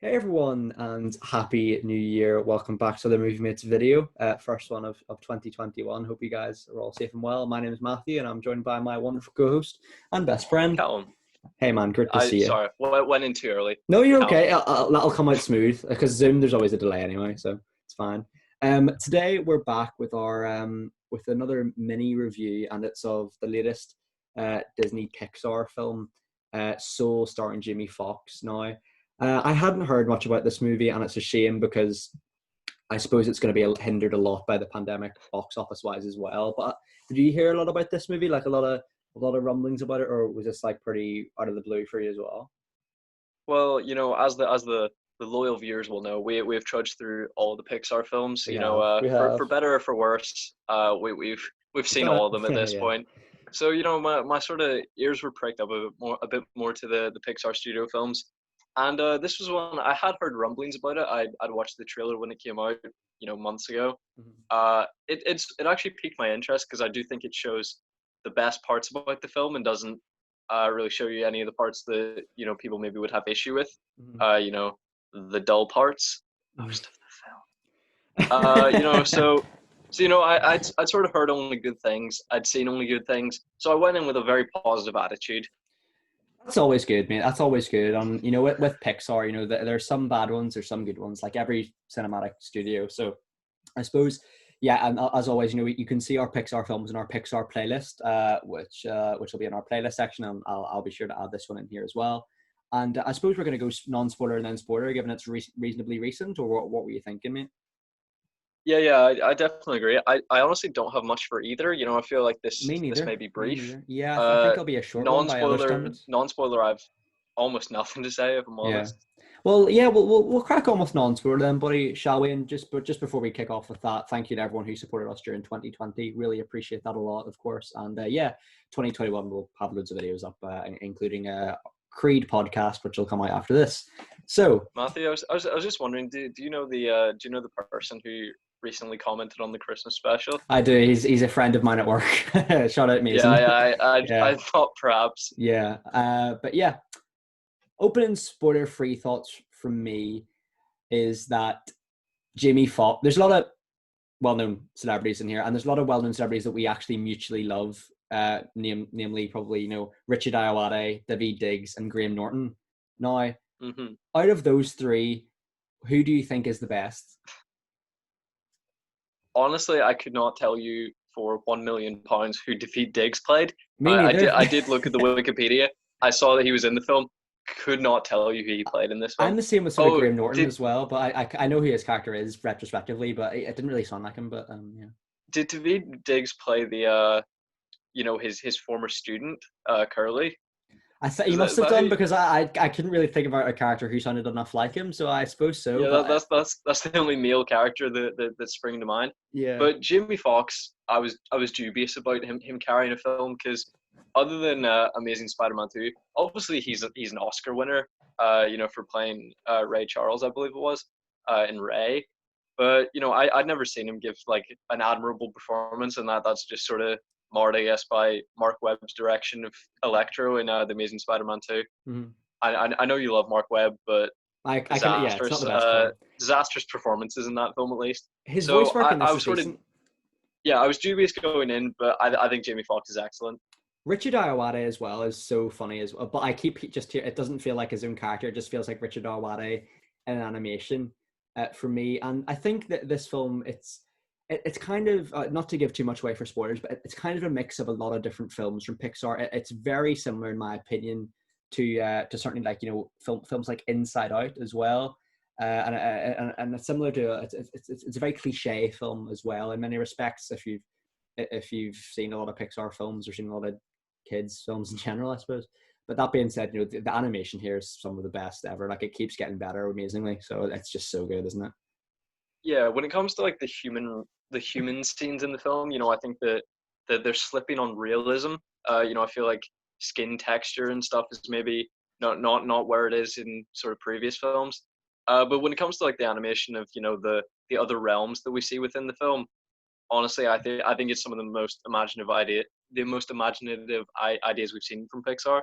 Hey everyone, and happy new year. Welcome back to the Movie Mates video, first one of 2021. Hope you guys are all safe and well. My name is Matthew, and I'm joined by my wonderful co-host and best friend. Callum. Hey man, good to see you. Sorry, went in too early. No, you're Callum. okay. That'll come out smooth, because Zoom, there's always a delay anyway, so it's fine. Today we're back with our with another mini review, and it's of the latest Disney Pixar film, Soul, starring Jamie Foxx. Now, I hadn't heard much about this movie, and it's a shame because I suppose it's going to be hindered a lot by the pandemic, box office wise as well. But did you hear a lot about this movie? Like a lot of rumblings about it, or was this like pretty out of the blue for you as well? Well, as the loyal viewers will know, we've trudged through all the Pixar films. We For have. better or for worse, we've seen all of them at this Yeah. point. So my sort of ears were pricked up a bit more to the Pixar studio films, and this was one I had heard rumblings about it. I'd watched the trailer when it came out, months ago. Mhm. It actually piqued my interest because I do think it shows the best parts about the film and doesn't really show you any of the parts that people maybe would have issue with. Mhm. Uh, you know, the dull parts Mhm. most of the film. I'd sort of heard only good things. I'd seen only good things, so I went in with a very positive attitude. That's always good, mate. That's always good. With Pixar, there's some bad ones, there's some good ones, like every cinematic studio. So I suppose, yeah, and as always, you can see our Pixar films in our Pixar playlist, which will be in our playlist section, and I'll be sure to add this one in here as well. And I suppose we're going to go non-spoiler and then spoiler, given it's reasonably recent, or what were you thinking, mate? Yeah, I definitely agree. I honestly don't have much for either. I feel like Me this neither. may be Me brief. neither. Yeah, I think Uh, it'll be a short one by other non-spoiler, standards. non-spoiler. I've almost nothing to say if I'm Yeah. honest. Well, yeah, we'll crack on with non-spoiler then, buddy, shall we? And just before we kick off with that, thank you to everyone who supported us during 2020. Really appreciate that a lot, of course. And yeah, 2021 we'll have loads of videos up, including a Creed podcast, which will come out after this. So, Matthew, I was just wondering, do you know the person who recently commented on the Christmas special? I do. He's a friend of mine at work. Shout out Yeah, Mason. I Yeah, thought perhaps. yeah. But yeah, opening spoiler-free thoughts from me is that Jamie Foxx. There's a lot of well-known celebrities in here, and there's a lot of well-known celebrities that we actually mutually love. Namely, probably Richard Ayoade, David Diggs, and Graham Norton. Now, Hmm. out of those three, who do you think is the best? Honestly, I could not tell you for £1 million who Defeat Diggs played. Me I did neither. I did look at the Wikipedia. I saw that he was in the film. Could not tell you who he played in this I'm film. the same with sort of Oh, Graham Norton did as well, but I know who his character is retrospectively, but it didn't really sound like him. But yeah. did David Diggs play the his former student, Curly? I thought he must Is have that done who? because I couldn't really think about a character who sounded enough like him, so I suppose so. Yeah, But that's the only male character that's springing to mind. yeah, But Jimmy Fox, I was dubious about him carrying a film because other than Amazing Spider-Man 2, obviously he's an Oscar winner. For playing Ray Charles, I believe it was, in Ray. But I'd never seen him give like an admirable performance, and that's just sort of marred, I guess, by Mark Webb's direction of Electro in The Amazing Spider-Man 2. mhm. I know you love Mark Webb, but I can. Yeah, it's not the best call. disastrous performances in that film at least. His voice So work in I this was is sort of, decent. yeah, I was dubious going in, but I think Jamie Foxx is excellent. Richard Ayoade as well is so funny as well. But I keep just here. It doesn't feel like his own character. It just feels like Richard Ayoade in an animation for me. And I think that this film, it's kind of not to give too much away for spoilers, but it's kind of a mix of a lot of different films from Pixar. It's very similar, in my opinion, to certainly like films like Inside Out as well. And it's similar to it's a very cliche film as well in many respects. If you've seen a lot of Pixar films or seen a lot of kids films in general, I suppose. But that being said, the animation here is some of the best ever. Like it keeps getting better amazingly. So it's just so good, isn't it? Yeah, when it comes to like the human scenes in the film, I think that they're slipping on realism. I feel like skin texture and stuff is maybe not where it is in sort of previous films. But when it comes to like the animation of the other realms that we see within the film, honestly, I think it's some of the most imaginative ideas we've seen from Pixar.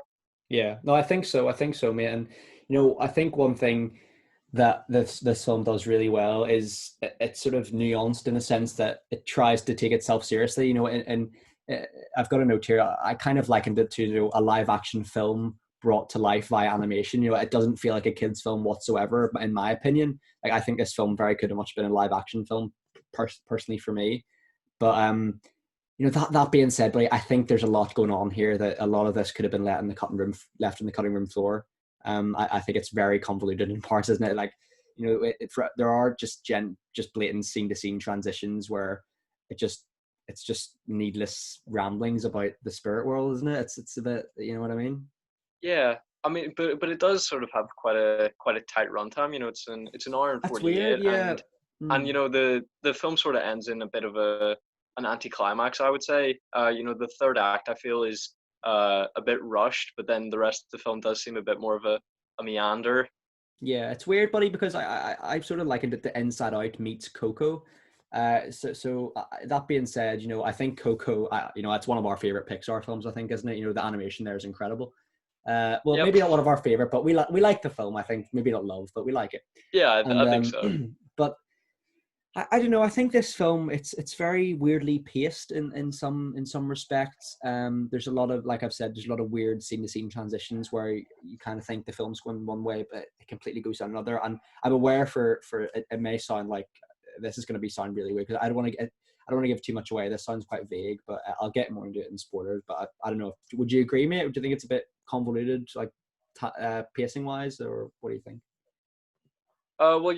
Yeah, no, I think so. I think so, mate. And I think one thing that this film does really well is it's sort of nuanced in a sense that it tries to take itself seriously, and I've got a note here. I kind of likened it to a live action film brought to life via animation. It doesn't feel like a kid's film whatsoever, in my opinion. Like, I think this film very could have much been a live action film, personally for me. But that being said, but I think there's a lot going on here that a lot of this could have been left in the cutting room floor. I think it's very convoluted in parts, isn't it? Like, there are just blatant scene to scene transitions where it's just needless ramblings about the spirit world, isn't it? It's a bit, you know what I mean? Yeah, I mean, but it does sort of have quite a tight runtime. It's an hour and That's weird. 48, Yeah. and the film sort of ends in a bit of an anticlimax, I would say. The third act I feel is a bit rushed, but then the rest of the film does seem a bit more of a meander. Yeah, it's weird, buddy, because I sort of likened it to Inside Out meets Coco. That being said, I think Coco, it's one of our favorite Pixar films, I think, isn't it? The animation there is incredible. Well, Yep. maybe not one of our favorite, but we like the film. I think maybe not love, but we like it. Yeah, And I think so. but I don't know. I think this film it's very weirdly paced in some respects. There's a lot of, like I've said, there's a lot of weird scene to scene transitions where you kind of think the film's going one way, but it completely goes another. And I'm aware for it may sound like this is going to sound really weird, because I don't want to give too much away. This sounds quite vague, but I'll get more into it in spoilers. But I don't know. Would you agree, mate? Or do you think it's a bit convoluted, like pacing wise, or what do you think? Well,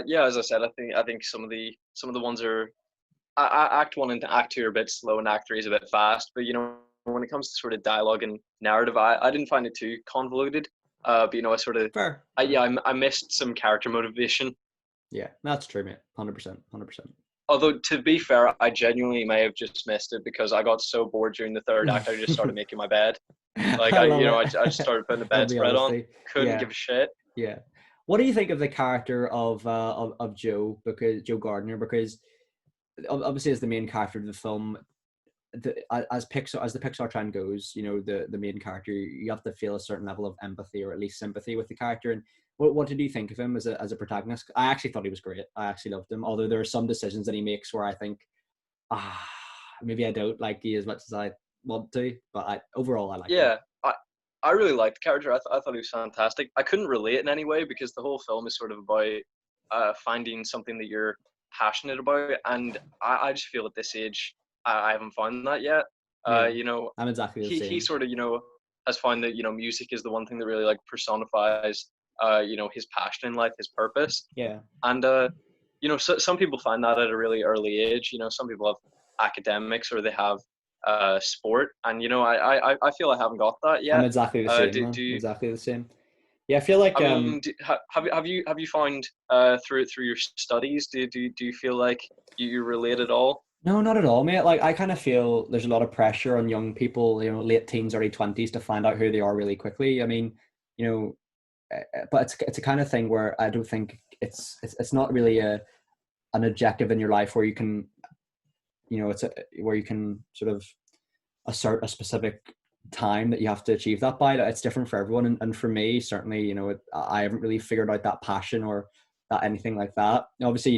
yeah, as I said, I think some of the ones are Act One and Act Two are a bit slow, and Act Three is a bit fast. But when it comes to sort of dialogue and narrative, I didn't find it too convoluted. But I sort of, Fair. I missed some character motivation. Yeah, that's true, mate. 100%, 100%. Although to be fair, I genuinely may have just missed it because I got so bored during the third act, I just started making my bed. Like I love I just it. started putting the Lovely bedspread on. honesty. Couldn't Yeah, give a shit. yeah. What do you think of the character of Joe? Because Joe Gardner, because obviously as the main character of the film, as the Pixar trend goes, the main character, you have to feel a certain level of empathy or at least sympathy with the character. And what did you think of him as a protagonist? I actually thought he was great. I actually loved him. Although there are some decisions that he makes where I think, ah, maybe I don't like you as much as I want to. But overall, I liked him. Yeah, I really liked the character. I thought he was fantastic. I couldn't relate in any way because the whole film is sort of about finding something that you're passionate about, and I just feel at this age I haven't found that yet. Yeah, You know, I'm exactly the he same. sort of has found that music is the one thing that really like personifies his passion in life, his purpose, Yeah. and some people find that at a really early age. Some people have academics or they have sport, and I feel I haven't got that I'm yet. exactly the same, Do man. you? Exactly the same. Yeah, I feel like I mean, have you found through your studies, do you feel like you relate at all? no, not at all, mate. Like, I kind of feel there's a lot of pressure on young people, late teens, early 20s, to find out who they are really quickly. I mean, you know, but it's a kind of thing where I don't think it's not really an objective in your life where you can, where you can sort of assert a specific time that you have to achieve that by. It's different for everyone, and for me, certainly, I haven't really figured out that passion or that anything like that. Obviously,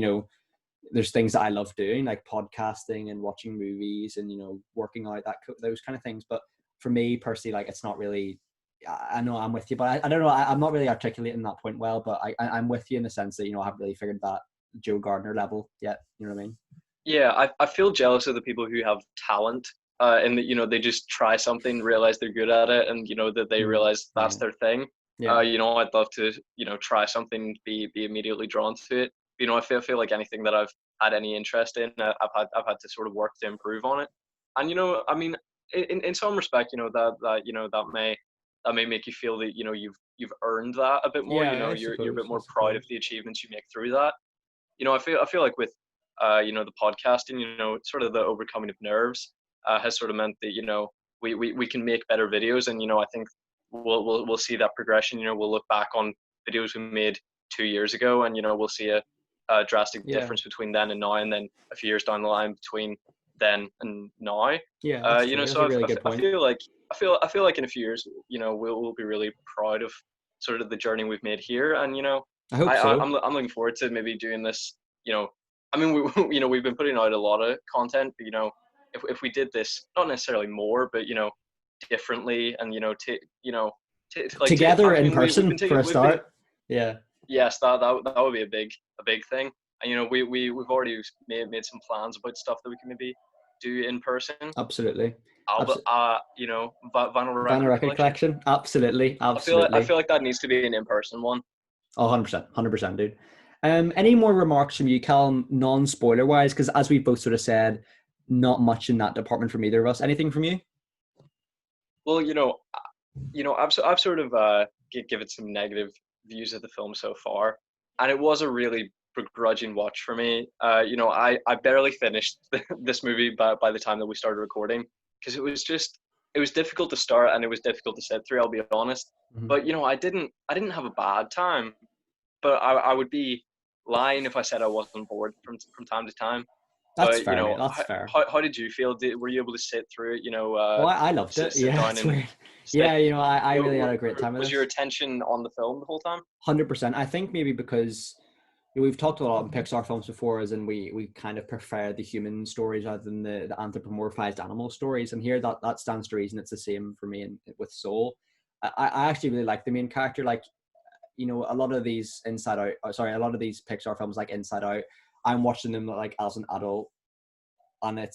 there's things that I love doing, like podcasting and watching movies and working out, those kind of things. But for me personally, like, it's not really. I know I'm with you, but I don't know. I'm not really articulating that point well, but I'm with you in the sense that I haven't really figured that Joe Gardner level yet. You know what I mean? Yeah, I feel jealous of the people who have talent, and that they just try something, realize they're good at it, and that they realize that's Yeah, their thing. yeah, I'd love to try something, be immediately drawn to it. I feel like anything that I've had any interest in, I've had to sort of work to improve on it. And I mean, in some respect, that may make you feel that you've earned that a bit more. yeah. I You're a bit suppose. I more proud of suppose. the achievements you make through that. I feel like with the podcasting, sort of the overcoming of nerves has sort of meant that we can make better videos, and I think we'll see that progression. We'll look back on videos we made 2 years ago, and we'll see a drastic Yeah, difference between then and now, and then a few years down the line between then and now. yeah. That's true. That's So a really good I point. feel like I feel like in a few years, we'll be really proud of sort of the journey we've made here, and I hope so. I'm looking forward to maybe doing this. You know, I mean, we've been putting out a lot of content, but if we did this, not necessarily more, but differently, and Together I in mean, we've been person for taking a we've been start. Yeah, yes, that would be a big thing. And we've already made some plans about stuff that we can maybe do in person. absolutely. Album, Abs- vinyl Vinyl record record collection. collection. Absolutely, I absolutely. feel like that needs to be an in person one. Oh, 100%, 100%, dude. Any more remarks from you, Callum, non-spoiler wise? Because as we both sort of said, not much in that department from either of us. Anything from you? Well, I've sort of given some negative views of the film so far, and it was a really begrudging watch for me. I barely finished this movie by the time that we started recording because it was difficult to start and it was difficult to sit through. I'll be honest, Mm-hmm. but I didn't have a bad time, but I would be lying if I said I wasn't bored from time to time. That's But fair, mate. That's fair. how did you feel? Were you able to sit through it? Oh, I loved it. Sit Yeah, down it's and weird. stay. Yeah, I really had a great time with Was your this. attention on the film the whole time? 100%. I think maybe because we've talked a lot in Pixar films before, as in we kind of prefer the human stories rather than the anthropomorphized animal stories. And here that stands to reason. It's the same for me with Soul. I actually really like the main character. Like, a lot of these a lot of these Pixar films like Inside Out, I'm watching them like as an adult, and I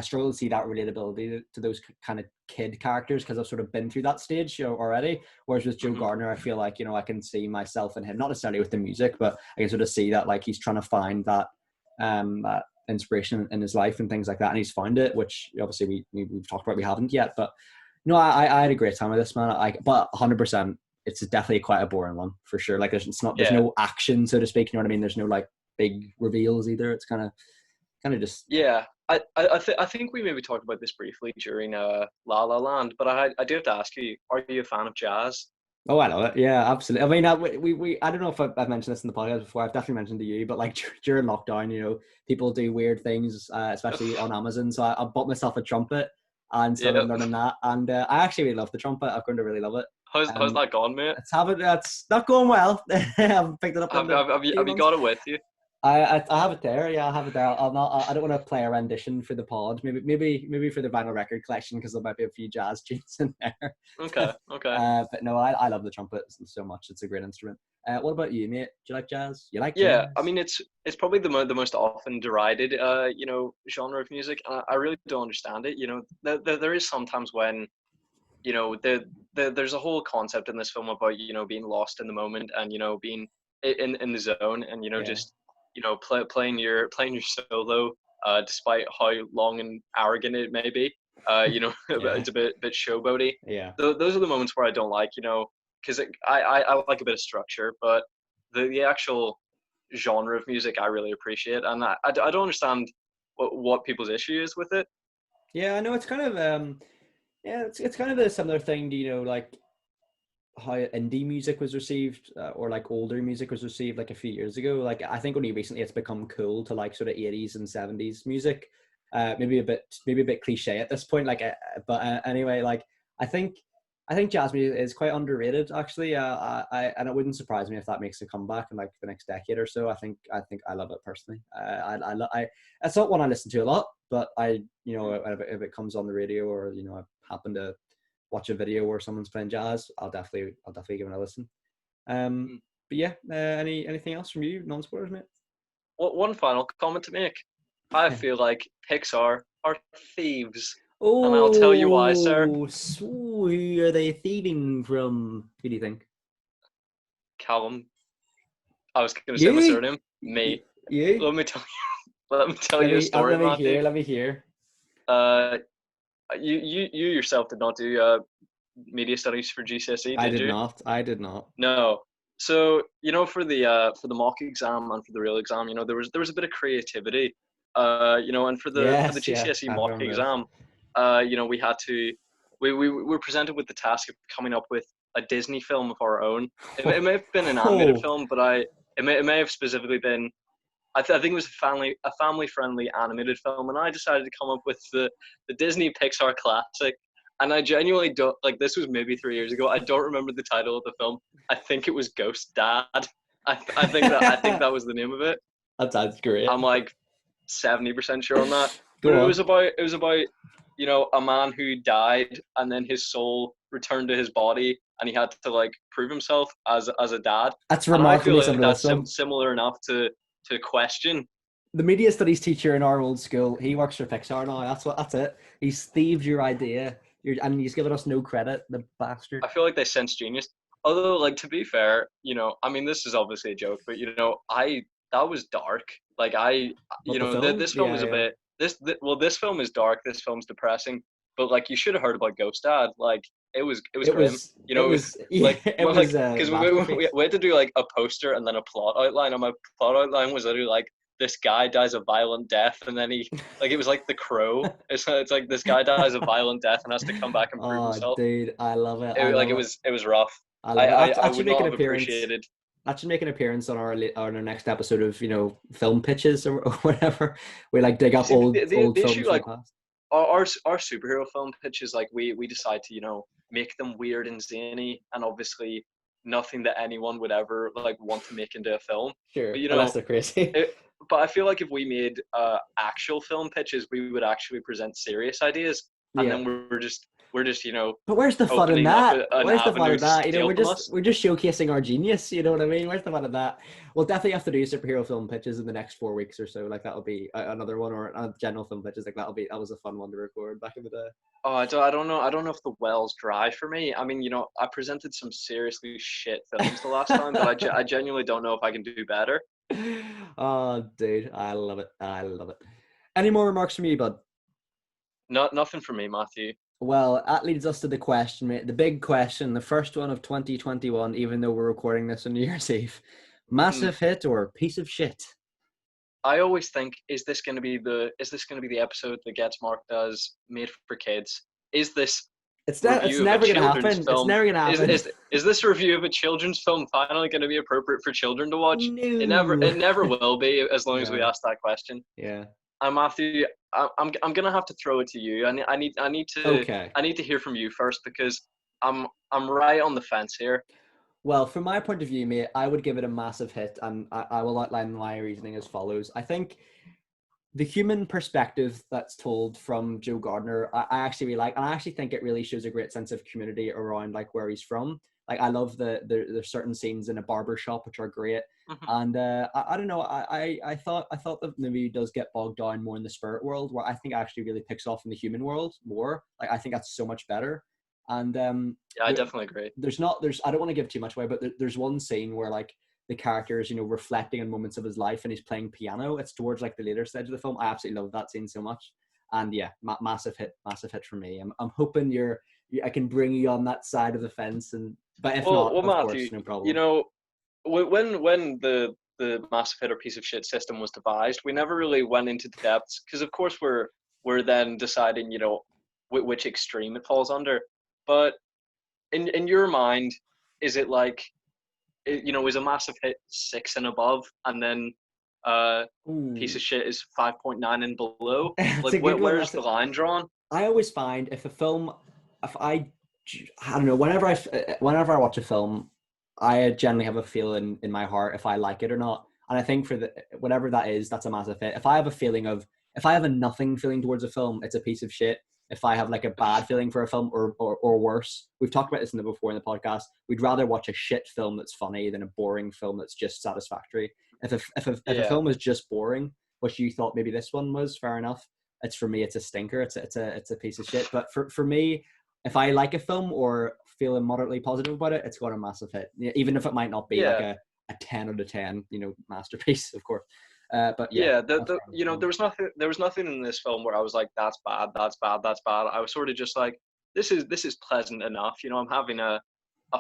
struggle to see that relatability to those kind of kid characters because I've sort of been through that stage, already. Whereas with Joe Hmm. Gardner, I feel like I can see myself in him, not necessarily with the music, but I can sort of see that like he's trying to find that inspiration in his life and things like that, and he's found it, which obviously we've talked about we haven't yet. But no, I had a great time with this, man. But 100%, it's definitely quite a boring one for sure. Like there's Yeah, no action, so to speak. You know what I mean? There's no like big reveals either. It's kind of just. yeah. I think we maybe talked about this briefly during La La Land, but I do have to ask you: are you a fan of jazz? Oh, I love it. Yeah, absolutely. I mean, I don't know if I've mentioned this in the podcast before. I've definitely mentioned to you, but like during lockdown, people do weird things, especially on Amazon. So I bought myself a trumpet and started Yeah. learning that. And I actually really love the trumpet. I've grown to really love it. How's Um, that gone, mate? that's not going well. I've picked it up in the few Have you months. got it with you? I have it there. Yeah, I have it there. I'll not. I don't want to play a rendition for the pod. Maybe for the vinyl record collection because there might be a few jazz tunes in there. Okay, okay. But no, I love the trumpet so much. It's a great instrument. What about you, mate? Do you like jazz? You like Yeah, I jazz? mean it's probably the most often derided genre of music, and I really don't understand it. There is sometimes when there's a whole concept in this film about being lost in the moment and being in the zone and Yeah, just playing your solo despite how long and arrogant it may be. yeah, It's a bit showboaty. yeah. Those are the moments where I don't like, because I like a bit of structure, but the actual genre of music I really appreciate, and I don't understand what people's issue is with it. Yeah, I know it's kind of yeah, it's kind of a similar thing to like how indie music was received, or like older music was received like a few years ago. Like I think only recently it's become cool to like sort of 80s and 70s music. Maybe a bit cliche at this point. Like, but anyway, like I think I think jazz music is quite underrated actually. And it wouldn't surprise me if that makes a comeback in like the next decade or so. I think I love it personally. It's not one I listen to a lot, but if it comes on the radio or I happen to watch a video where someone's playing jazz, I'll definitely give it a listen. Um, Mm. but yeah, anything else from you, non-spoilers, mate? One final comment to make. I feel like Pixar are thieves, and I'll tell you why, sir. Oh, so who are they thieving from? Who do you think? Callum, I was going to say my You? surname, You? mate. You? Let me tell let me tell you a story, Let me Matthew. hear. Let me hear. Uh, you yourself did not do media studies for GCSE, I did did you? not. I did not. No. So for the mock exam and for the real exam, there was a bit of creativity, and for the Yes, yeah, GCSE I mock remember this. exam, we had to we were presented with the task of coming up with a Disney film of our own. It may have been an animated Oh, film, but it may have specifically been. I think it was a family friendly animated film, and I decided to come up with the Disney Pixar classic. And I genuinely don't like. This was maybe 3 years ago. I don't remember the title of the film. I think it was Ghost Dad. I think that was the name of it. That sounds great. I'm like 70% sure on that. But Go on. it was about a man who died and then his soul returned to his body and he had to like prove himself as a dad. That's And I feel remarkably like similar to this that's one. similar enough to question. The media studies teacher in our old school, he works for Pixar now. That's it. He's thieved your idea. And he's given us no credit, the bastard. I feel like they sense genius. Although, like to be fair, I mean, this is obviously a joke, but I that was dark. Like What, the film? this film Yeah, is a yeah. bit well, this film is dark. This film's depressing. But like, you should have heard about Ghost Dad. Like, it was grim. Yeah, Like it was a because masterpiece. we had to do like a poster and then a plot outline. And my plot outline was literally like, this guy dies a violent death, and then he like it was like The Crow. It's like this guy dies a violent death and has to come back and prove Oh, himself. dude, I love it. I Like love it. it was rough. I love it. I That should would make not an have appearance. appreciated. That should make an appearance on our next episode of film pitches or whatever. We like dig up See, old the issue films from like the past. our superhero film pitches, like we decide to make them weird and zany, and obviously nothing that anyone would ever like want to make into a film. Sure, But unless they're crazy. but I feel like if we made actual film pitches, we would actually present serious ideas, and Yeah. then we're just But where's the fun in opening up that? an Where's the fun avenue in to that? steal We're from just us. we're just showcasing our genius. You know what I mean? Where's the fun in that? We'll definitely have to do superhero film pitches in the next 4 weeks or so. Like that'll be another one, or general film pitches. Like that was a fun one to record back in the day. Oh, I don't know. I don't know if the well's dry for me. I mean, I presented some seriously shit films the last time, but I genuinely don't know if I can do better. Oh, dude, I love it. I love it. Any more remarks from you, bud? Nothing for me, Matthew. Well, that leads us to the question, mate. The big question, the first one of 2021, even though we're recording this on New Year's Eve. Hmm. Massive hit or piece of shit? I always think, is this going to be the episode that gets marked as made for kids? Is this It's review of a never gonna children's happen. It's film? never gonna happen. Is this review of a children's film finally going to be appropriate for children to watch? No. It never will be, as long as we No. ask that question. Yeah. Matthew, I'm gonna have to throw it to you. Okay. I need to hear from you first, because I'm right on the fence here. Well, from my point of view, mate, I would give it a massive hit, and I will outline my reasoning as follows. I think the human perspective that's told from Joe Gardner, I actually really like, and I actually think it really shows a great sense of community around like where he's from. Like I love there's certain scenes in a barber shop which are great, Mhm. and I don't know, I thought the movie does get bogged down more in the spirit world, where I think it actually really picks off in the human world more. Like I think that's so much better, and Yeah, I definitely agree. there's I don't want to give too much away, but there's one scene where like the characters, reflecting on moments of his life, and he's playing piano. It's towards like the later stage of the film. I absolutely love that scene so much, and yeah, massive hit for me. I'm hoping I can bring you on that side of the fence, but if not, Well, of Matthew, course, no problem. when the massive hit or piece of shit system was devised, we never really went into depths, because of course we're then deciding which extreme it falls under. But in your mind, is it like, is a massive hit 6 and above, and then piece Ooh, of shit is 5.9 and below? that's Like a good one. where's the line drawn? I always find if a film, if I don't know, whenever I watch a film, I generally have a feeling in my heart if I like it or not. And I think for whatever that is, that's a massive hit. If I have a nothing feeling towards a film, it's a piece of shit. If I have like a bad feeling for a film, or worse, we've talked about this before in the podcast. We'd rather watch a shit film that's funny than a boring film that's just satisfactory. If a Yeah, film is just boring, which you thought maybe this one was, fair enough. For me, it's a stinker. It's a piece of shit. But for me, if I like a film or feeling moderately positive about it, it's got a massive hit. Even if it might not be like yeah. a 10 out of 10, masterpiece, of course. But yeah, Yeah, that's where I'm from. there was nothing in this film where I was like, that's bad, that's bad, that's bad. I was sort of just like, this is pleasant enough. I'm having a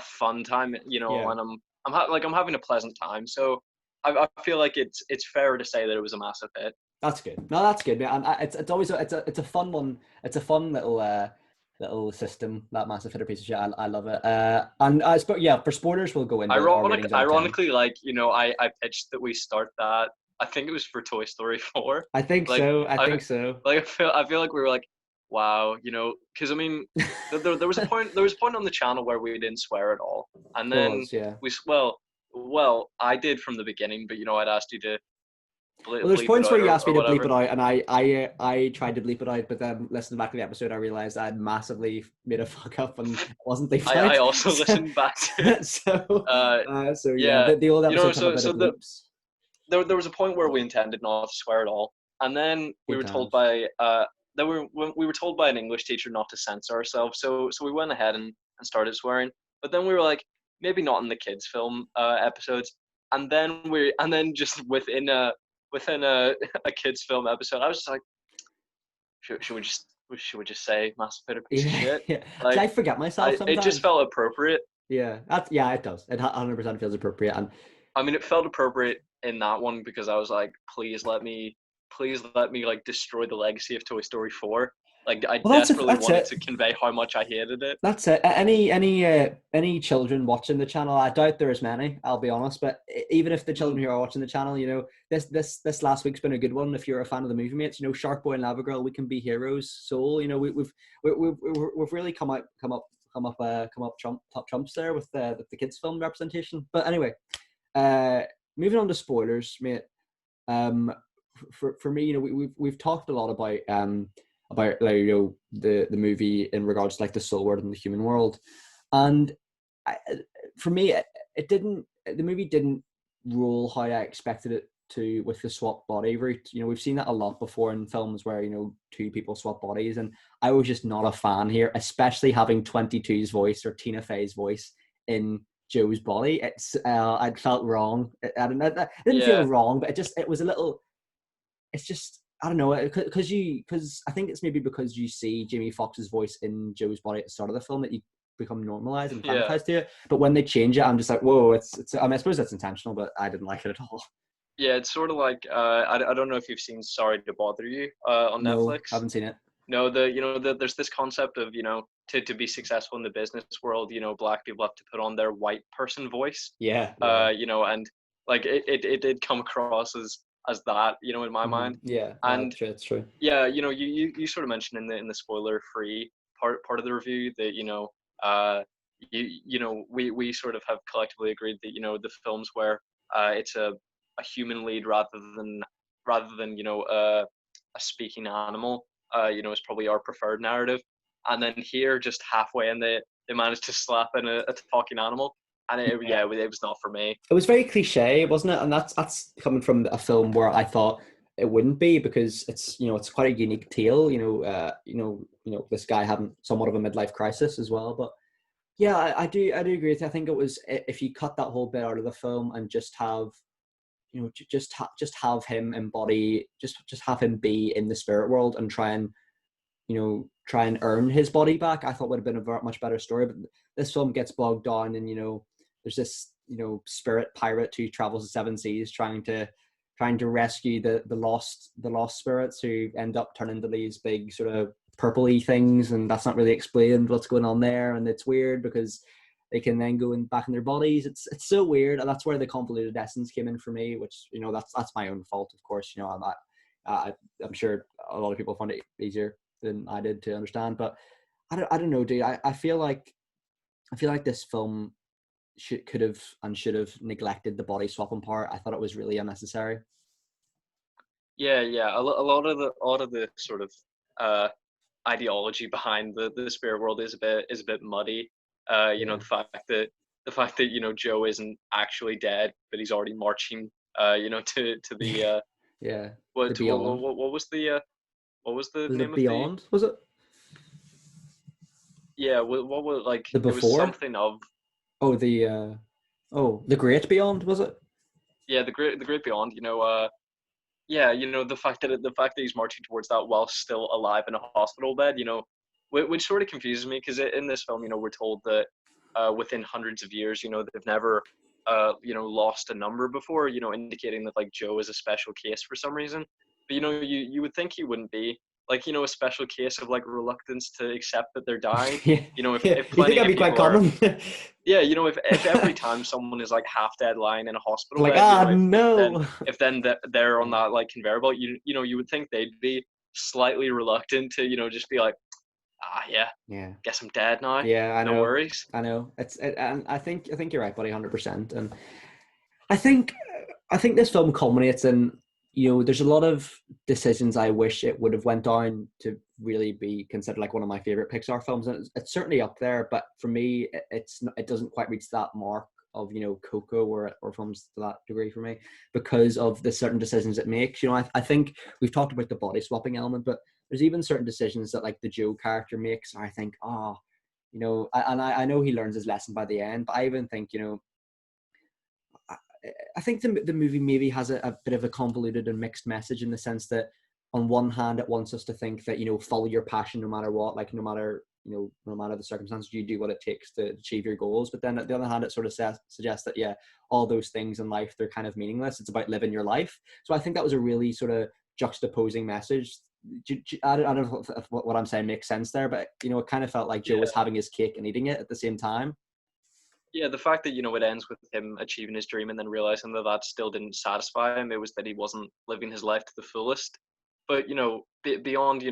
fun time, Yeah, and I'm having a pleasant time. So I feel like it's fair to say that it was a massive hit. that's good. No, that's good. Man. And it's always it's a fun one. It's a fun little system, that massive hitter piece of shit. I love it. And I suppose, yeah, for spoilers, we'll go into our ratings out of 10. Ironically, like, I pitched that we start that. I think it was for Toy Story 4. I think Like, so. I I think so. like I feel like we were like, wow, because I mean, there was a point on the channel where we didn't swear at all, and There then was, yeah. we well Well, I did from the beginning, but I'd asked you to Well, there's bleep it points where out you asked me or to bleep whatever. it out, and I tried to bleep it out, but then listening back to the episode, I realized I'd massively made a fuck up and it wasn't bleeped I out. also listened back to it. Uh, So yeah, yeah, the old episodes have a so bit of the bleeps. there was a point where we intended not to swear at all, and then we Good were told times. by we were told by an English teacher not to censor ourselves. So we went ahead and started swearing, but then we were like, maybe not in the kids film episodes, and then just within a kids film episode, I was just like, should we just say massive bit of piece of Yeah, shit? yeah. Because I Like, forget myself it just sometimes. felt appropriate. Yeah, yeah, it does. It 100% feels appropriate, and I mean, it felt appropriate in that one because I was like, please let me like destroy the legacy of Toy Story 4. Like, I well, desperately that's wanted it. to convey how much I hated it. That's it. Any children watching the channel, I doubt there is many. I'll be honest, but even if the children Mm, who are watching the channel, this last week's been a good one. If you're a fan of the movie mates, Shark Boy and Lava Girl, we can be heroes. Soul, we've really come up top trumps there with the kids film representation. But anyway, uh, moving on to spoilers, mate. Um, for me, we've talked a lot about like the movie in regards to like the soul world and the human world, and I, for me, it didn't. The movie didn't rule how I expected it to with the swap body route. We've seen that a lot before in films where two people swap bodies, and I was just not a fan here, especially having 22's voice or Tina Fey's voice in Joe's body. I felt wrong. It didn't feel yeah, wrong, but it was a little. It's just I don't know because I think it's maybe because you see Jamie Foxx's voice in Joe's body at the start of the film that you become normalized and yeah, acclimatized to it. But when they change it, I'm just like, whoa! It's. I mean, I suppose that's intentional, but I didn't like it at all. yeah. It's sort of like I don't know if you've seen Sorry to Bother You on No, Netflix. haven't seen it. No, there's this concept of to be successful in the business world, black people have to put on their white person voice, Yeah, yeah. and like it did come across as that, in my mind. Yeah, And true, it's true. yeah, you sort of mentioned in the spoiler free part of the review that we sort of have collectively agreed that the films where it's a human lead rather than a speaking animal is probably our preferred narrative. And then here, just halfway in, they managed to slap in a talking animal, and it was not for me. It was very cliche, wasn't it? And that's coming from a film where I thought it wouldn't be because it's quite a unique tale. This guy having somewhat of a midlife crisis as well. But yeah, I do agree with you. I think it was if you cut that whole bit out of the film and just have just have him embody just have him be in the spirit world and try and earn his body back. I thought would have been a very much better story. But this film gets bogged down, and there's this spirit pirate who travels the seven seas trying to rescue the lost spirits who end up turning into these big sort of purpley things, and that's not really explained what's going on there, and it's weird because they can then go back in their bodies. It's so weird, and that's where the convoluted essence came in for me. Which that's my own fault, of course. I'm sure a lot of people found it easier than I did to understand. But I don't know, dude. I feel like this film could have and should have neglected the body swapping part. I thought it was really unnecessary. Yeah, yeah. A lot of the sort of uh, ideology behind the spirit world is a bit muddy. Yeah, The fact that Joe isn't actually dead, but he's already marching. To the yeah. The what to Beyond, what was the was name it of the Beyond? Was it yeah what was like the it was Before? something of The Great Beyond, was it? yeah the great beyond. Yeah, the fact that he's marching towards that while still alive in a hospital bed, which sort of confuses me because in this film, we're told that within hundreds of years, they've never, lost a number before, indicating that like Joe is a special case for some reason. But you would think he wouldn't be like a special case of like reluctance to accept that they're dying. Yeah, yeah. If You think plenty that'd of be quite people are common? yeah, if every time someone is like half dead lying in a hospital Like, bed, no. they're on Yeah, that like conveyor belt, you would think they'd be slightly reluctant to just be like, yeah, yeah. guess I'm dead now. Yeah, I No know. worries. I know. And I think you're right, buddy, 100%. And I think this film culminates in, there's a lot of decisions I wish it would have went down to really be considered like one of my favorite Pixar films, and it's certainly up there. But for me, it doesn't quite reach that mark of Coco or films to that degree for me, because of the certain decisions it makes. I think we've talked about the body swapping element, but there's even certain decisions that like the Joe character makes. I think, I know he learns his lesson by the end, but I even think, I think the movie maybe has a bit of a convoluted and mixed message, in the sense that on one hand it wants us to think that follow your passion no matter what, like no matter the circumstances, you do what it takes to achieve your goals. But then at the other hand, it sort of suggests that all those things in life, they're kind of meaningless. It's about living your life. So I think that was a really sort of juxtaposing message. I don't know if what I'm saying makes sense there, but it kind of felt like Joe was having his cake and eating it at the same time. Yeah, the fact that it ends with him achieving his dream and then realizing that still didn't satisfy him. It was that he wasn't living his life to the fullest. But beyond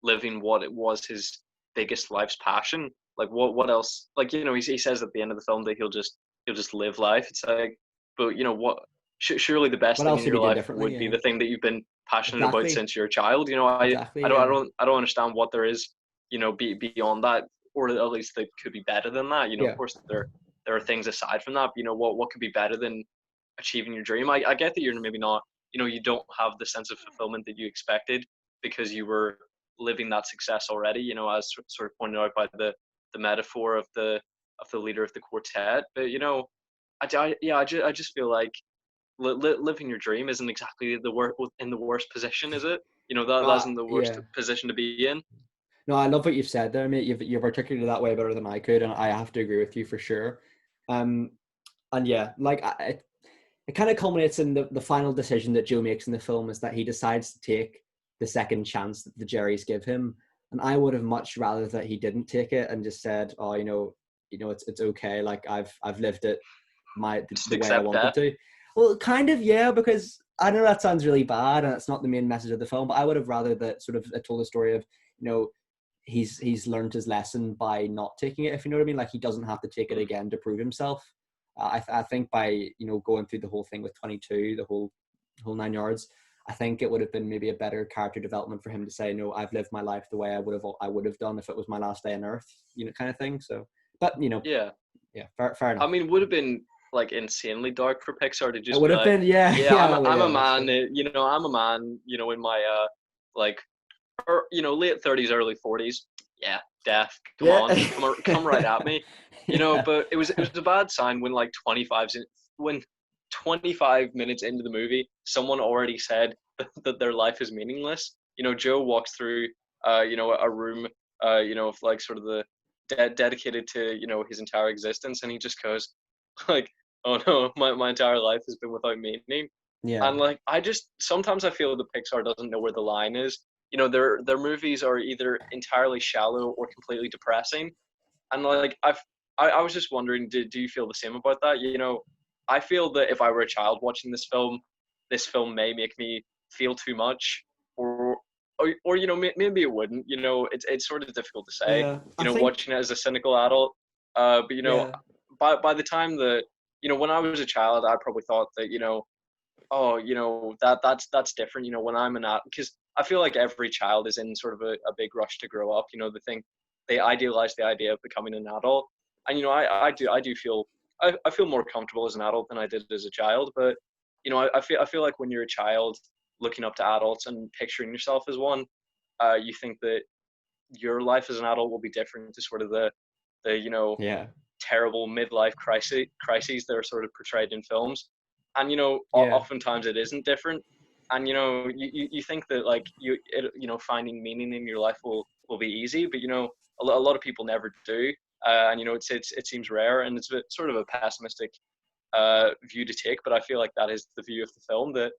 living what it was his biggest life's passion, like what else? Like he says at the end of the film that he'll just live life. It's like, but what? Surely the best What thing else in did your he do life differently? would be Yeah, the thing that you've been passionate about exactly, since you're a child. exactly. Yeah, I don't understand what there is beyond that, or at least that could be better than that. Of yeah, course there are things aside from that. But, what could be better than achieving your dream? I get that you're maybe not, you don't have the sense of fulfillment that you expected because you were living that success already. As sort of pointed out by the metaphor of the leader of the quartet. But I just feel like living your dream isn't exactly in the worst position, is it? That isn't the worst yeah. position to be in. No, I love what you've said there, mate. You've articulated that way better than I could, and I have to agree with you for sure. Um, and yeah, like it kind of culminates in the final decision that Joe makes in the film, is that he decides to take the second chance that the Jerrys give him. And I would have much rather that he didn't take it and just said, "Oh, it's okay. Like I've lived it Just the way I accept wanted that. to." Well, kind of, yeah, because I know that sounds really bad, and it's not the main message of the film. But I would have rather that sort of it told a story of, he's learned his lesson by not taking it. If you know what I mean, like he doesn't have to take it Mm. again to prove himself. I think by going through the whole thing with 22, the whole 9 yards, I think it would have been maybe a better character development for him to say, no, I've lived my life the way I would have done if it was my last day on Earth, kind of thing. So, but Yeah. yeah, fair I enough. mean, would have been like insanely dark for Pixar to It just would be have like, been, yeah, yeah, yeah, well, I'm a yeah, that's man, true. I'm a man, in my like, or late 30s, early 40s. Yeah, death. Come Yeah, on, come right at me, yeah, But it was a bad sign when like 25 minutes into the movie, someone already said that their life is meaningless. Joe walks through, a room, of like sort of the dedicated to his entire existence, and he just goes like, oh no, my entire life has been without meaning. yeah, And like I just sometimes I feel that Pixar doesn't know where the line is. Their movies are either entirely shallow or completely depressing. And like I was just wondering, do you feel the same about that? I feel that if I were a child watching this film may make me feel too much, or or maybe it wouldn't. It's sort of difficult to say. yeah. I think, Watching it as a cynical adult. But yeah, by the time that when I was a child, I probably thought that oh, that's different. When I'm an adult, because I feel like every child is in sort of a big rush to grow up. They idealize the idea of becoming an adult, and I do feel I feel more comfortable as an adult than I did as a child. But I feel like when you're a child looking up to adults and picturing yourself as one, you think that your life as an adult will be different to sort of the yeah, terrible midlife crises that are sort of portrayed in films. And yeah, oftentimes it isn't different. And you think that like finding meaning in your life will be easy, but a lot of people never do. And it seems rare, and it's sort of a pessimistic view to take. But I feel like that is the view of the film, that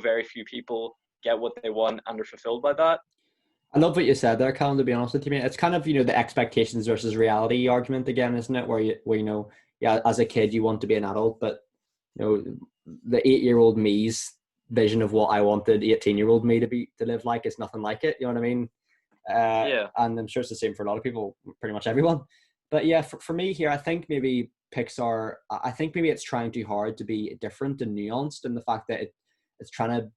very few people get what they want and are fulfilled by that. I love what you said there, Callum, to be honest with you, mate. It's kind of, the expectations versus reality argument again, isn't it? Where yeah, as a kid, you want to be an adult, but, the 8-year-old me's vision of what I wanted 18-year-old me to live like is nothing like it. You know what I mean? Yeah. And I'm sure it's the same for a lot of people, pretty much everyone. But yeah, for me here, I think maybe Pixar, I think maybe it's trying too hard to be different and nuanced, and the fact that it's trying to,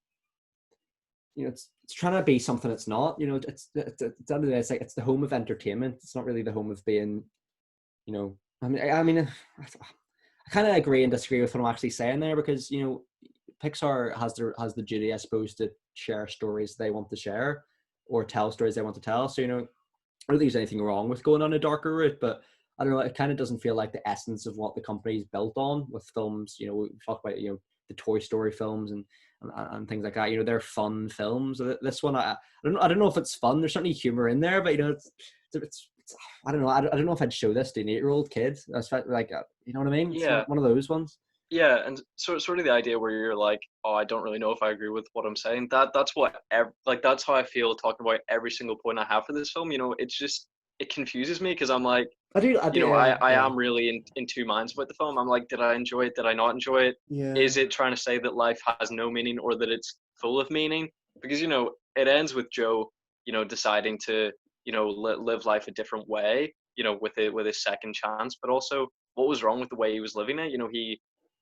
it's trying to be something it's not. It's at the end of the day, it's like it's the home of entertainment. It's not really the home of being, I kind of agree and disagree with what I'm actually saying there, because Pixar has the duty, I suppose, to share stories they want to share or tell stories they want to tell. So I don't think there's anything wrong with going on a darker route, but I don't know. It kind of doesn't feel like the essence of what the company's built on with films. We talk about the Toy Story films and things like that. They're fun films. This one, I don't know if it's fun. There's certainly humor in there, but it's I don't know. I don't know if I'd show this to an 8-year-old kid. That's like, you know what I mean? It's Yeah. one of those ones. Yeah, and sort of the idea where you're like, oh, I don't really know if I agree with what I'm saying. That's what that's how I feel talking about every single point I have for this film. It's just, it confuses me because I'm like, I do. I Yeah. am really in two minds about the film. I'm like, did I enjoy it? Did I not enjoy it? Yeah. Is it trying to say that life has no meaning or that it's full of meaning? Because it ends with Joe, deciding to live life a different way, with his second chance. But also, what was wrong with the way he was living it?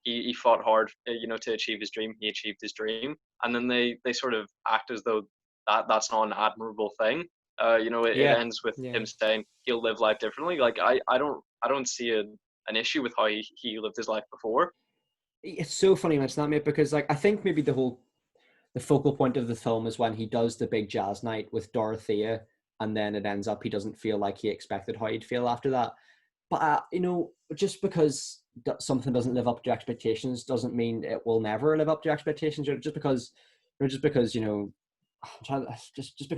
He fought hard, to achieve his dream. He achieved his dream, and then they sort of act as though that's not an admirable thing. It Yeah. ends with Yeah. him saying he'll live life differently. Like I don't see an issue with how he lived his life before. It's so funny you mention that, mate, because like I think maybe the focal point of the film is when he does the big jazz night with Dorothea, and then it ends up he doesn't feel like he expected how he'd feel after that. But just because something doesn't live up to expectations doesn't mean it will never live up to expectations. Just because just because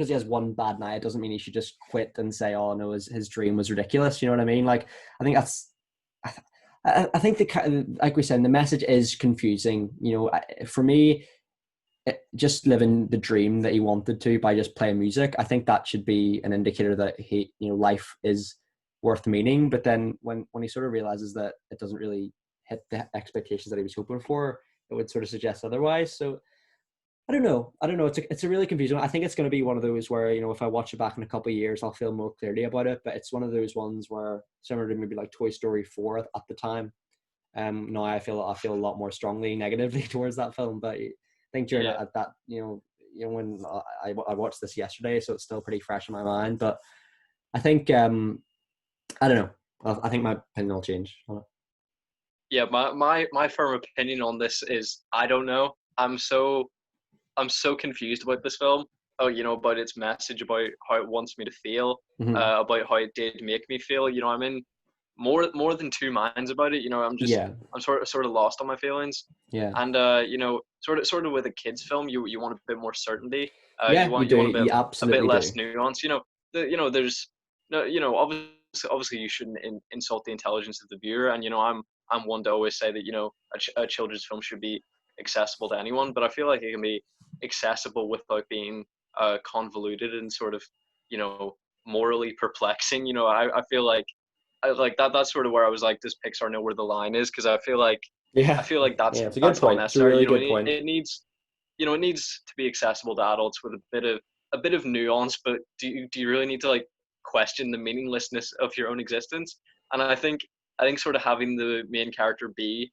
he has one bad night doesn't mean he should just quit and say, oh no, his dream was ridiculous. You know what I mean? Like, I think that's I think like we said, the message is confusing. For me, just living the dream that he wanted to by just playing music, I think that should be an indicator that life is worth meaning. But then when he sort of realizes that it doesn't really hit the expectations that he was hoping for, it would sort of suggest otherwise. So I don't know. It's a really confusing one. I think it's going to be one of those where, if I watch it back in a couple of years, I'll feel more clearly about it. But it's one of those ones where, similar to maybe like Toy Story 4 at the time, now I feel a lot more strongly negatively towards that film. But I think during Yeah, at that, when I watched this yesterday, so it's still pretty fresh in my mind. But I think I don't know. I think my opinion will change. yeah. My firm opinion on this is I don't know. I'm so confused about this film. Oh, about its message, about how it wants me to feel, Mm-hmm. about how it did make me feel. I'm in more than two minds about it. Yeah, I'm sort of lost on my feelings. yeah, And sort of with a kids film, you want a bit more certainty. You yeah. You do. want You a bit absolutely less do. nuance. There's no, obviously you shouldn't insult the intelligence of the viewer. And I'm one to always say that a children's film should be accessible to anyone, but I feel like it can be accessible without being convoluted and sort of morally perplexing. I feel like like that. That's sort of where I was like, does Pixar know where the line is? Because I Yeah, feel like yeah. It's a good that's not point. It's a necessary. really good point. It needs it needs to be accessible to adults with a bit of nuance. But do you really need to like question the meaninglessness of your own existence? And I think sort of having the main character be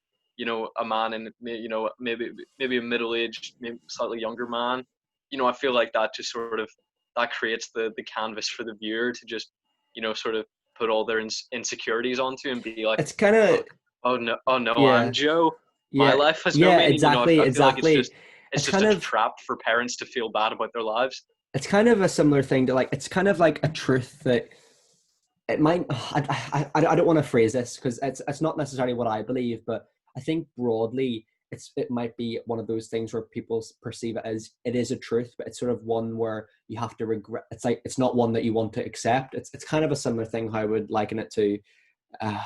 a man and maybe a middle aged, maybe slightly younger man. I feel like that just sort of that creates the canvas for the viewer to just sort of put all their insecurities onto and be like, It's kind of, oh, oh no, I'm yeah, Joe. My yeah, life has no yeah. meaning. Exactly, I feel like exactly. it's It's just kind a of trap for parents to feel bad about their lives. it's kind of a similar thing to like it's kind of like a truth that it might I don't want to phrase this because it's not necessarily what I believe, but I think broadly it might be one of those things where people perceive it as it is a truth, but it's sort of one where you have to regret. It's like it's not one that you want to accept. It's kind of a similar thing how I would liken it to. uh,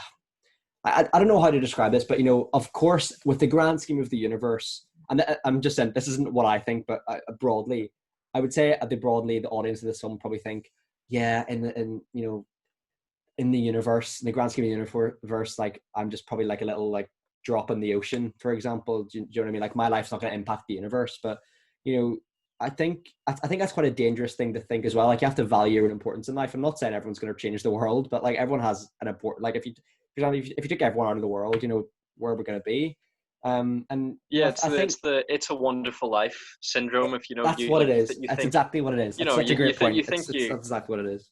I don't know how to describe this, but of course with the grand scheme of the universe, and I'm just saying this isn't what I think, but broadly I would say the audience of this film probably think, yeah, in the universe, in the grand scheme of the universe, like I'm just probably like a little like drop in the ocean, for example. Do you know what I mean? Like my life's not going to impact the universe, but you know, I think that's quite a dangerous thing to think as well. Like you have to value your importance in life. I'm not saying everyone's going to change the world, but like everyone has an important. Like if you for example, if you took everyone out of the world, where we're going to be. And Yeah, I it's think the It's a Wonderful Life syndrome. If that's what it is. you That's think exactly what it is. That's such a great you point. think That's exactly what it is.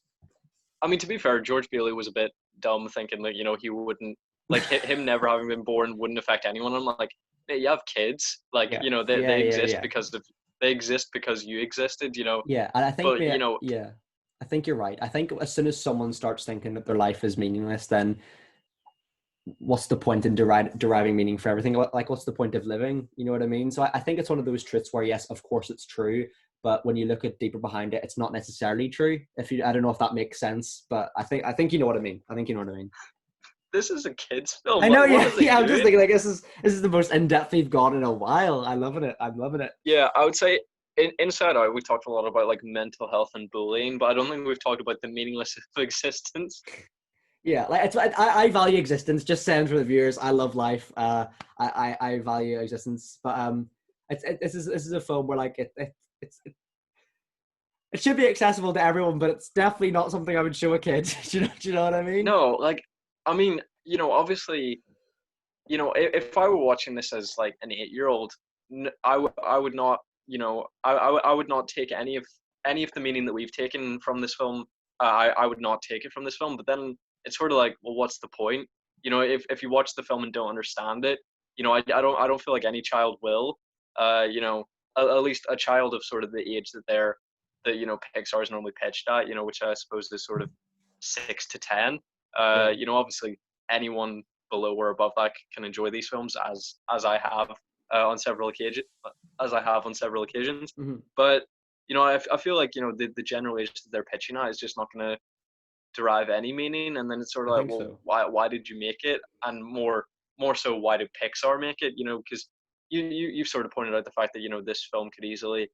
I mean, to be fair, George Bailey was a bit dumb thinking that he wouldn't like him never having been born wouldn't affect anyone. I'm like, hey, you have kids, like Yeah, they yeah, yeah, exist yeah, because you existed, yeah. And I think, but yeah, I think you're right. I think as soon as someone starts thinking that their life is meaningless, then what's the point in deriving meaning for everything? Like, what's the point of living? You know what I mean? So I think it's one of those truths where, yes, of course it's true, but when you look at deeper behind it, it's not necessarily true. I don't know if that makes sense, but I think you know what I mean. I think you know what I mean. this is a kids film. I know, What yeah, are they yeah. I'm just doing? thinking like this is the most in depth we've gone in a while. I'm loving it. I'm loving it. Yeah, I would say Inside Out, we talked a lot about like mental health and bullying, but I don't think we've talked about the meaningless of existence. Yeah, like I value existence. Just saying for the viewers, I love life. I value existence, but this is a film where like it should be accessible to everyone, but it's definitely not something I would show a kid. Do you know what I mean? No, like I mean, obviously, if I were watching this as like an 8-year-old, I would not, I would not take any of the meaning that we've taken from this film. I would not take it from this film. But then it's sort of like, well, what's the point? If you watch the film and don't understand it, I don't feel like any child will. At least a child of sort of the age that Pixar is normally pitched at, which I suppose is sort of 6 to 10. Yeah. Obviously anyone below or above that can enjoy these films as I have on several occasions. Hmm. But I feel like the general age that they're pitching at is just not going to derive any meaning, and then it's sort I of like, think well, so. why did you make it, and more so, why did Pixar make it? Because you've sort of pointed out the fact that this film could easily,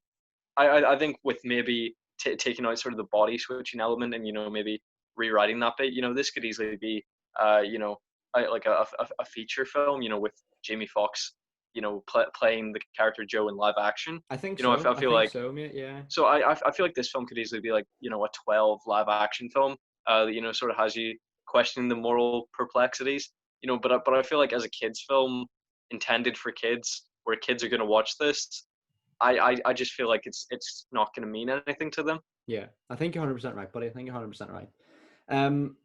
I think with maybe taking out sort of the body switching element and maybe rewriting that bit, this could easily be like a feature film, with Jamie Foxx, playing the character Joe in live action. I think I so. I feel think like so, mate. Yeah. so I feel like this film could easily be like a 12 live action film that sort of has you questioning the moral perplexities. But I feel like as a kids film intended for kids, where kids are going to watch this, I just feel like it's not going to mean anything to them. Yeah. I think you're 100% right, buddy. I think you're 100% right. Um,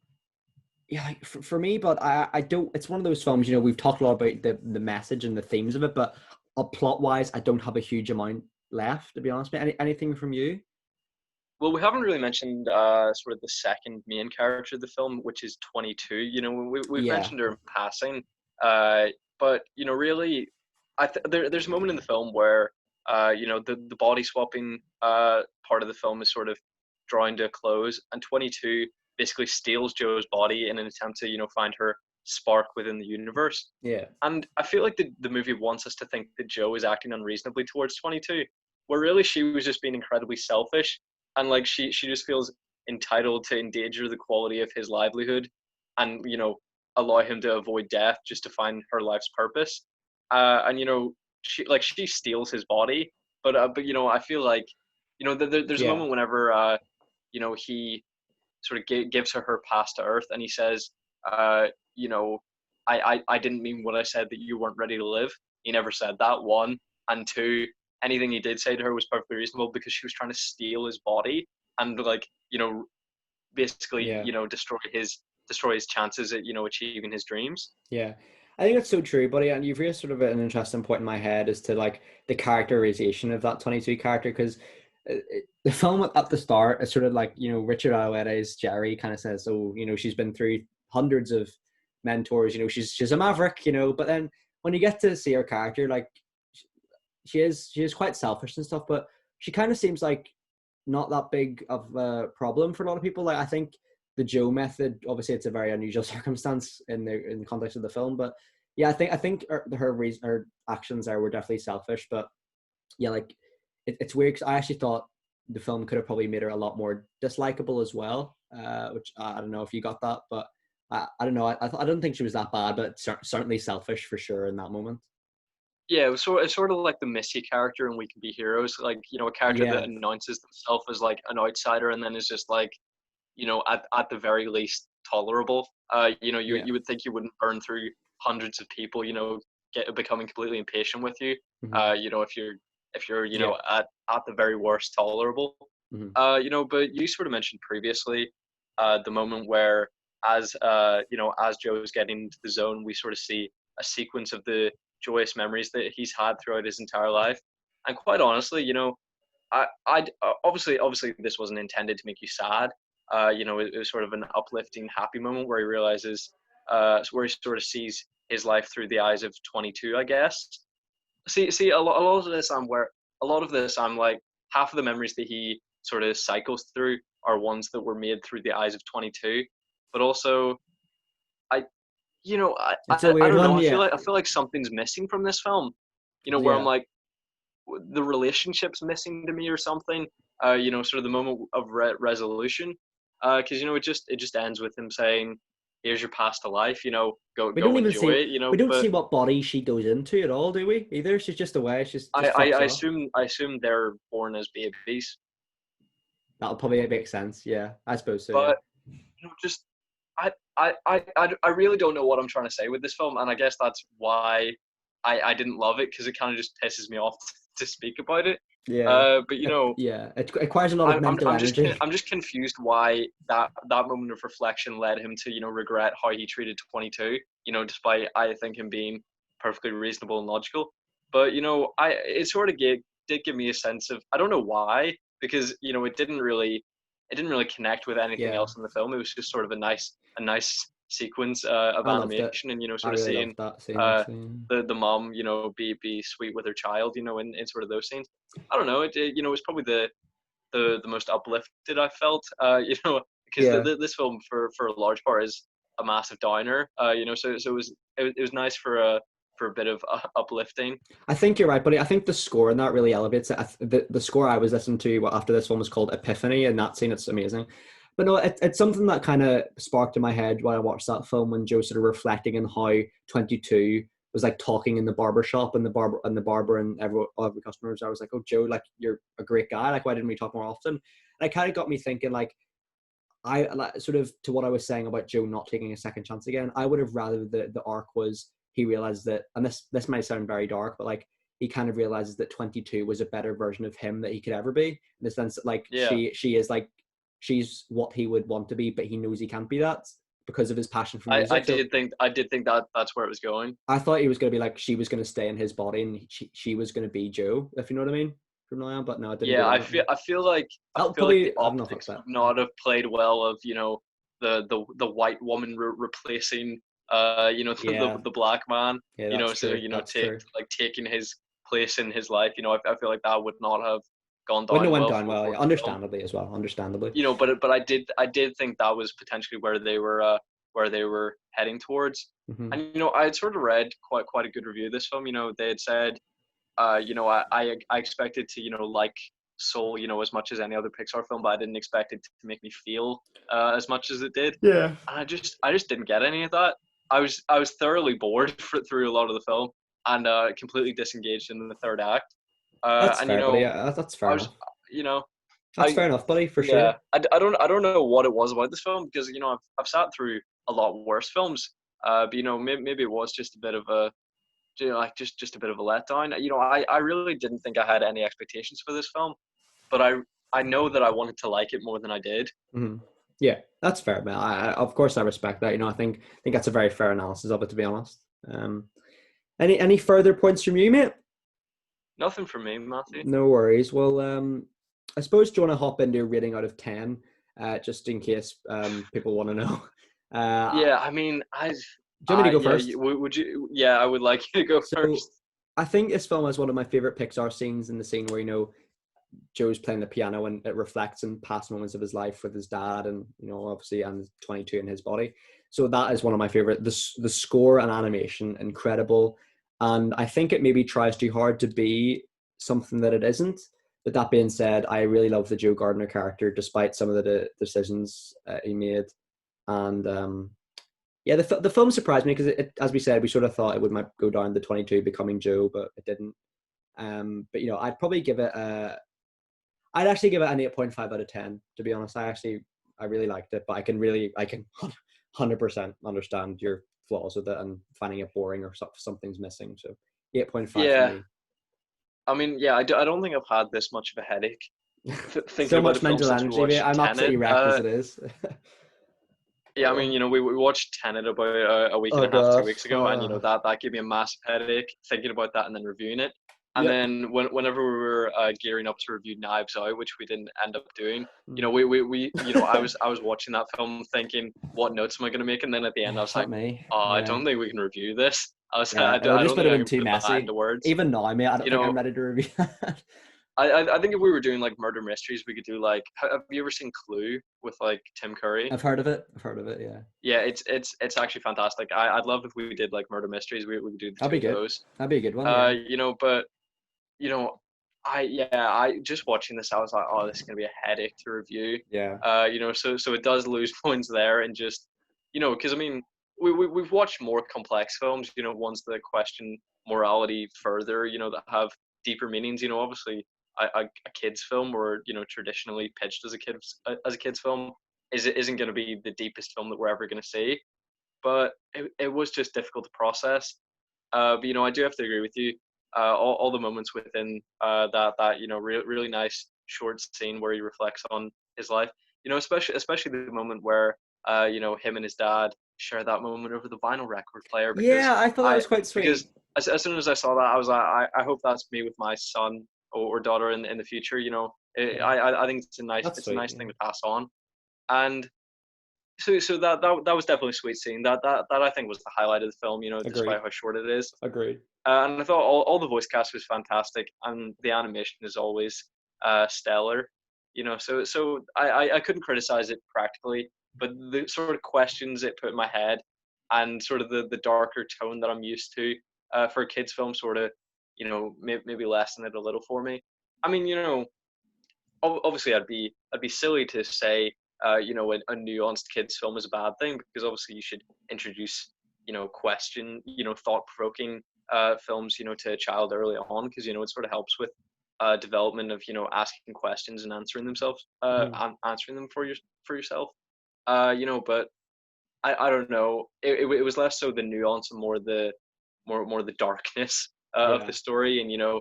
yeah, like, for me, but I don't. It's one of those films. We've talked a lot about the message and the themes of it, but plot wise, I don't have a huge amount left. To be honest, anything from you? Well, we haven't really mentioned sort of the second main character of the film, which is 22. We've Yeah. mentioned her in passing, uh, but really, there's a moment in the film where the body swapping part of the film is sort of drawing to a close, and 22 basically steals Joe's body in an attempt to find her spark within the universe. Yeah. And I feel like the movie wants us to think that Joe is acting unreasonably towards 22, where really she was just being incredibly selfish, and like she just feels entitled to endanger the quality of his livelihood, and allow him to avoid death just to find her life's purpose. And she steals his body, but I feel like there's a Yeah. moment whenever he sort of gives her pass to Earth, and he says, uh, you know, I didn't mean what I said, that you weren't ready to live. He never said that, one. And two, anything he did say to her was perfectly reasonable, because she was trying to steal his body and like, basically, Yeah. destroy his chances at, achieving his dreams. Yeah, I think that's so true, buddy. And you've raised sort of an interesting point in my head as to like the characterization of that 22 character, because the film at the start is sort of like, Richard Ayoade's Jerry kind of says, oh, she's been through hundreds of mentors, she's a maverick, but then when you get to see her character, like she is quite selfish and stuff, but she kind of seems like not that big of a problem for a lot of people. Like I think the Joe method, obviously, it's a very unusual circumstance in the context of the film, but yeah, I think her actions there were definitely selfish, but yeah, like it's weird because I actually thought the film could have probably made her a lot more dislikable as well, which I don't know if you got that, but I don't know. I don't think she was that bad, but certainly selfish for sure in that moment. Yeah, it's sort of like the Missy character in We Can Be Heroes, like a character that Yeah, announces themselves as like an outsider, and then is just like, at the very least, tolerable. You Yeah. would think you wouldn't burn through hundreds of people, becoming completely impatient with you. Hmm. If you're Yeah. at the very worst tolerable. Hmm. But you sort of mentioned previously the moment where as Joe is getting into the zone, we sort of see a sequence of the joyous memories that he's had throughout his entire life. And quite honestly, obviously this wasn't intended to make you sad. It was sort of an uplifting, happy moment where he realizes, where he sort of sees his life through the eyes of 22, I guess. See, a lot of this, I'm like, half of the memories that he sort of cycles through are ones that were made through the eyes of 22, but also, I, It's a I weird don't know. one. Yeah. I feel like something's missing from this film. Where I'm Yeah. like, the relationship's missing to me or something. Sort of the moment of resolution. Because it just ends with him saying, "Here's your past to life. We don't Go even enjoy see it." we don't But see what body she goes into at all, do we? Either she's just away. She's just fucks off. I assume they're born as babies. That'll probably make sense. Yeah, I suppose so. Yeah. But just I really don't know what I'm trying to say with this film, and I guess that's why I didn't love it, because it kind of just pisses me off to speak about it. Yeah. But Yeah. It requires a lot of mental energy. I'm just confused why that moment of reflection led him to regret how he treated 22. Despite I think him being perfectly reasonable and logical. But it sort of did give me a sense of, I don't know why, because it didn't really connect with anything Yeah. else in the film. It was just sort of a nice sequence of I loved it. animation, and I sort of really seeing loved that scene uh, actually. the mom be sweet with her child, in sort of those scenes. I don't know. It was probably the most uplifted I felt. Because Yeah. this film for a large part is a massive downer. So it was nice for a bit of uplifting. I think you're right, buddy. I think the score in that really elevates it. The score I was listening to after this one was called Epiphany, and that scene, it's amazing. But no, it's something that kind of sparked in my head when I watched that film, when Joe sort of reflecting on how 22 was like talking in the barber shop, and the barber and every customers. I was like, oh, Joe, like, you're a great guy. Like, why didn't we talk more often? And it kind of got me thinking, like, I like, sort of to what I was saying about Joe not taking a second chance again. I would have rather the arc was he realized that, and this might sound very dark, but like, he kind of realizes that 22 was a better version of him that he could ever be, in the sense that, like, Yeah, she is like, she's what he would want to be, but he knows he can't be that because of his passion for music. So I did think that that's where it was going. I thought he was going to be like, she was going to stay in his body, and she was going to be Joe, if you know what I mean, from now on. But no, it didn't go Yeah, down that way. I That'll feel like the probably, I don't know if that's optics that. would not have played well of the white woman replacing Yeah, the black man. yeah, that's So true. That's true. taking his place in his life. I feel like that would not have gone Wouldn't have down went well down well, for yeah. the film. Understandably as well. Understandably. But I did think that was potentially where they were heading towards. Hmm. And I had sort of read quite a good review of this film. They had said, I expected to like Soul, as much as any other Pixar film, but I didn't expect it to make me feel as much as it did. Yeah, And I just didn't get any of that. I was thoroughly bored through a lot of the film, and completely disengaged in the third act. that's And fair, buddy. Yeah, that's fair I was enough. you know That's I fair enough, buddy, for yeah, sure. I don't know what it was about this film, because I've sat through a lot worse films. But maybe it was just a bit of a like just a bit of a letdown. I really didn't think I had any expectations for this film, but I know that I wanted to like it more than I did. Hmm. Yeah, that's fair, man. Of course I respect that. I think that's a very fair analysis of it, to be honest. Um, any further points from you, mate? Nothing for me, Matthew. No worries. Well, I suppose, do you want to hop into a rating out of 10, just in case people want to know? Yeah, I mean, Do you want me to go yeah, first? would you? Yeah, I would like you to go So first. I think this film is one of my favorite Pixar scenes, in the scene where Joe's playing the piano and it reflects in past moments of his life with his dad, and obviously, and 22 in his body. So that is one of my favorite. The score and animation, incredible, and I think it maybe tries too hard to be something that it isn't. But that being said, I really love the Joe Gardner character, despite some of the decisions he made. And yeah, the film surprised me because, as we said, we sort of thought it might go down the 22 becoming Joe, but it didn't. But I'd probably give it I'd actually give it an 8.5 out of 10. To be honest, I really liked it, but I can 100% understand your flaws with it and finding it boring or something's missing. So 8.5 for Yeah, me. I mean, yeah, I don't think I've had this much of a headache thinking So about a much film mental since we energy, mate. watched I'm Tenet. absolutely wrecked as it is. Yeah, I mean, Oh, we watched Tenet about a week and oh a half, god. 2 weeks ago, and that gave me a massive headache thinking about that and then reviewing it. And Yep. then whenever we were gearing up to review Knives Out, which we didn't end up doing, Mm. I was watching that film thinking, what notes am I going to make? And then at the end, I was Not like, me. oh, I Yeah. don't think we can review this. Yeah. It I just don't would think have I been can too put that messy. into words. Even now, mate, I don't You think I'm know, ready to review that. I think if we were doing like murder mysteries, we could do like. Have you ever seen Clue with like Tim Curry? I've heard of it. I've heard of it, yeah. Yeah, it's actually fantastic. I'd love if we did like murder mysteries. We could do the That'd two be of good. those. That'd be a good one, yeah. But you know, I just watching this, I was like, oh, this is gonna be a headache to review. Yeah. So it does lose points there, and just because I mean, we've watched more complex films, ones that question morality further, that have deeper meanings. Obviously, a kids film, or traditionally pitched as a kids film, isn't going to be the deepest film that we're ever going to see. But it was just difficult to process. But I do have to agree with you. All the moments within that really nice short scene where he reflects on his life. Especially the moment where him and his dad share that moment over the vinyl record player. Because Yeah, I thought that I was quite sweet. because as soon as I saw that, I was like, I hope that's me with my son or daughter in the future. Yeah. I think That's it's a sweet, nice yeah. thing to pass on. And so that was definitely a sweet scene. That I think was the highlight of the film. Agreed. Despite how short it is. Agreed. And I thought all the voice cast was fantastic, and the animation is always stellar. So I couldn't criticize it practically, but the sort of questions it put in my head, and sort of the darker tone that I'm used to for a kids film, sort of maybe lessen it a little for me. I mean, obviously I'd be silly to say a nuanced kids film is a bad thing, because obviously you should introduce question thought provoking films to a child early on, because it sort of helps with development of asking questions and answering themselves Mhm. answering them for yourself. But I don't know, it was less so the nuance and more the darkness of Yeah. the story. And yeah,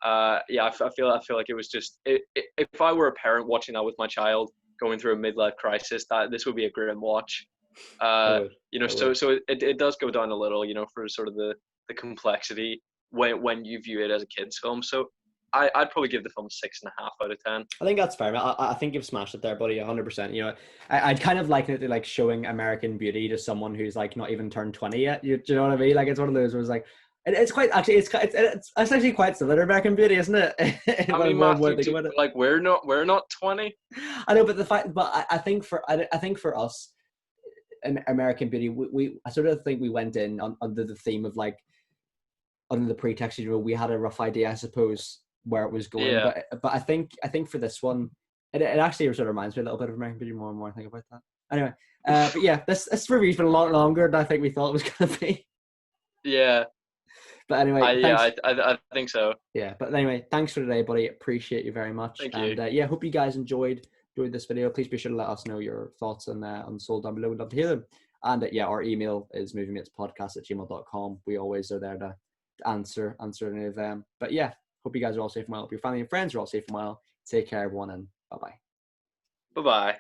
I feel like it was just if I were a parent watching that with my child going through a midlife crisis, that this would be a grim watch. I would. I would. So it does go down a little, for sort of the complexity when you view it as a kids film. So I'd probably give the film 6.5 out of 10. I think that's fair. I think you've smashed it there, buddy. 100%. I'd kind of liken it to like showing American Beauty to someone who's like not even turned 20 yet. Do you know what I mean? Like it's one of those where it's like, it's quite actually it's actually quite similar to American Beauty, isn't it? I when mean, when I Matthew, think about it. like we're not 20. I know, but I think for us, American Beauty, I sort of think we went in under the theme of like under the pretext, we had a rough idea, I suppose, where it was going. Yeah, But I think for this one, it actually sort of reminds me a little bit of American Beauty more and more I think about that. Anyway, but yeah, this review's been a lot longer than I think we thought it was going to be. yeah, But anyway, thanks. I think so. Yeah, but anyway, thanks for today, buddy. Appreciate you very much. Thank you. And yeah, hope you guys enjoyed this video. Please be sure to let us know your thoughts on Soul down below. We'd love to hear them. And yeah, our email is moviematespodcast@gmail.com. We always are there to answer any of them. But yeah, hope you guys are all safe and well. Hope your family and friends are all safe and well. Take care, everyone, and bye-bye. Bye bye.